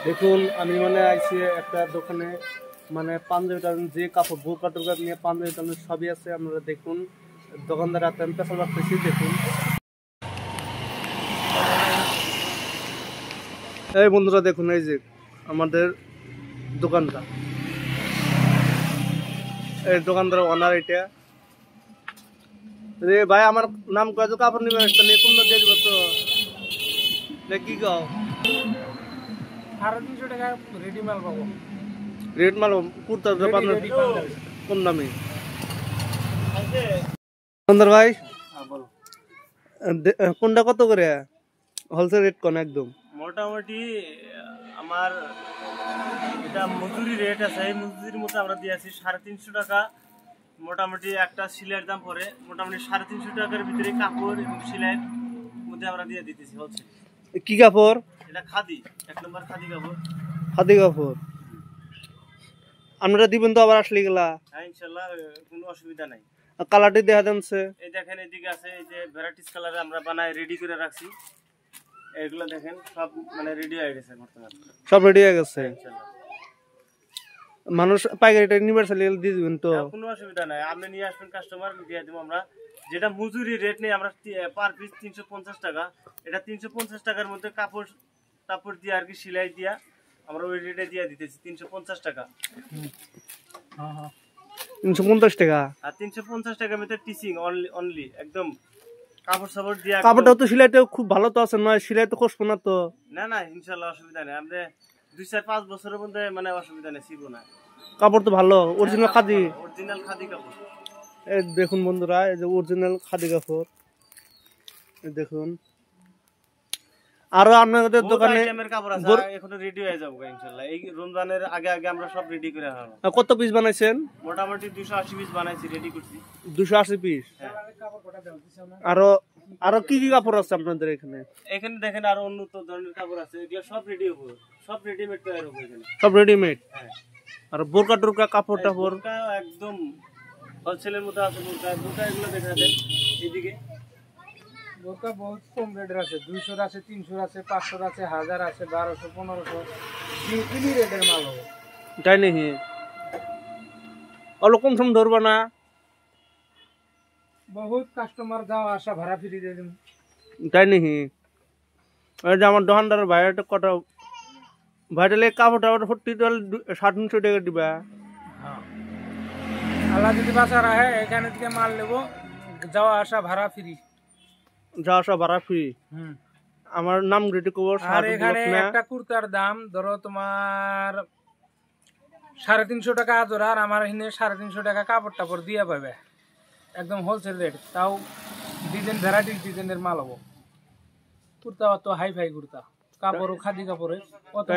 দেখুন আমি মানে আইছি একটা দোকানে, মানে পাঞ্জাবি টাঞ্জাবি যে কাপড় বোরকা টোরকা নিয়ে পাঞ্জাবি টাঞ্জাবি সবই আছে। আপনারা দেখুন দোকানদার হাতে আমি পেশা রাখতেছি। দেখুন এই বন্ধুরা দেখুন, এই যে আমাদের দোকানটা, এই দোকানদার ওনার এটা। রে ভাই আমার নাম কয় তো কাপড় নিবে একটা নিয়ে কোনটা দিয়ে দিব তো কি গাও 350 টাকা রেডি মাল পাবো। রেড মাল কুর্তা কোন দামে দোকানদার ভাই? বলো কোনটা কত করে হোলসেল রেট কোন? একদম মোটামুটি আমার এটা মজুরি রেট আছে, এই মজুরির মধ্যে আমরা দিয়েছি 350 টাকা। মোটামুটি একটা সিলাইয়ের দাম পড়ে মোটামুটি 350 টাকার ভিতরে কাপড় এবং সিলাইয়ের মধ্যে আমরা দিয়ে দিতেছি হোলসেল। কি কাপড় এটা? খাদি, 1 নম্বর খাদি কাপড়। খাদি কাপড় আপনারা দিবেন তো আবার আসলে গেলা? হ্যাঁ ইনশাআল্লাহ, কোনো অসুবিধা নাই। কালারটি দেখা যাচ্ছে, এই দেখেন এদিকে আছে, এই যে ভ্যারাইটিস কালারে আমরা বানাই রেডি করে রাখছি। এগুলো দেখেন সব মানে রেডি হয়ে গেছে বর্তমানে, সব রেডি হয়ে গেছে। ইনশাআল্লাহ মানুষ পাইকারিটা নিবার চাইলে দিয়ে দিবেন তো? কোনো অসুবিধা নাই, আপনি নিয়ে আসবেন, কাস্টমার দিয়ে দেবো আমরা। যেটা মজুরি রেট নেই আমরা পার পিস 350 টাকা। এটা 350 টাকার মধ্যে কাপড় টাপড় দিয়ে আর কি সেলাই দিয়া আমরা ওই রেটে দিয়ে দিতেছি 350 টাকা। 350 টাকা। আর 350 টাকার মধ্যে টিচিং অনলি একদম কাপড় সাপড় দিয়া। কাপড়টা তো সিলাইটা খুব ভালো তো আছে, নয় সিলাই তো কষ্ট না তো? না না ইনশাআল্লাহ অসুবিধা নেই, আপনি 2-4-5 বছরের মধ্যে মানে অসুবিধা নেই, ছিবো না। কাপড় তো ভালো, অরিজিনাল খাদি। অরিজিনাল খাদি কাপড়। এই দেখুন বন্ধুরা, এই যে অরিজিনাল খাদি কাপড় দেখুন। আরো আপনাদের দোকানে কাপড় আছে, এখনো রেডি হয়ে যাবো ইনশাআল্লাহ। এই রমজানের আগে আগে আমরা সব রেডি করে রাখবো। কত পিস বানাইছেন? মোটামুটি 280 পিস বানাইছি, রেডি করছি। 280 পিস। আরো আরো কি কি কাপড় আছে আপনাদের এখানে? এখানে দেখেন আরো উন্নত ধরনের কাপড় আছে, এগুলো সব রেডি হবে, সব রেডিমেড তৈরি হবে এখানে, সব রেডিমেড। হ্যাঁ। আর বোরকা টোরকা কাপড় টাপড় একদম হোলসেলের মধ্যে আছে। বোরকা এগুলো দেখা দেন এদিকে। বোরকা বহুত কম রেটের আছে, 200 আছে, 300 আছে, 500 আছে, 1000 আছে, 1200, 1500 জিনি রেটের মাল হবে। তাই নাকি? অল্প কম সম ধরবো না? বহুত কাস্টমার যাওয়া আসা ভাড়া ফ্রি দিয়ে দিন। তাই নাকি? ওই যে আমার দোকানদারের ভাইটা কটা ভাইটালে কাপড় টাপড় 350 টাকা দিবা। আল্লাহ যদি বাঁচা রাখে এখানে থেকে মাল নেবো, যাওয়া আসা ভাড়া ফ্রি। যাওয়া আসা ভাড়া ফ্রি। আমার নাম রেডি করবো। আর এখানে একটা কুর্তার দাম ধরো তোমার 350 টাকা আজোর, আর আমার এখানে 350 টাকা কাপড় টাপড় দিয়ে পাবে, একদম হোলসেল রেট। তাও ডিজাইন ভ্যারাইটিস ডিজাইনের মাল হবো। কুর্তা অত হাই ফাই কুর্তা, কাপড় খাদি কাপড়ে অত।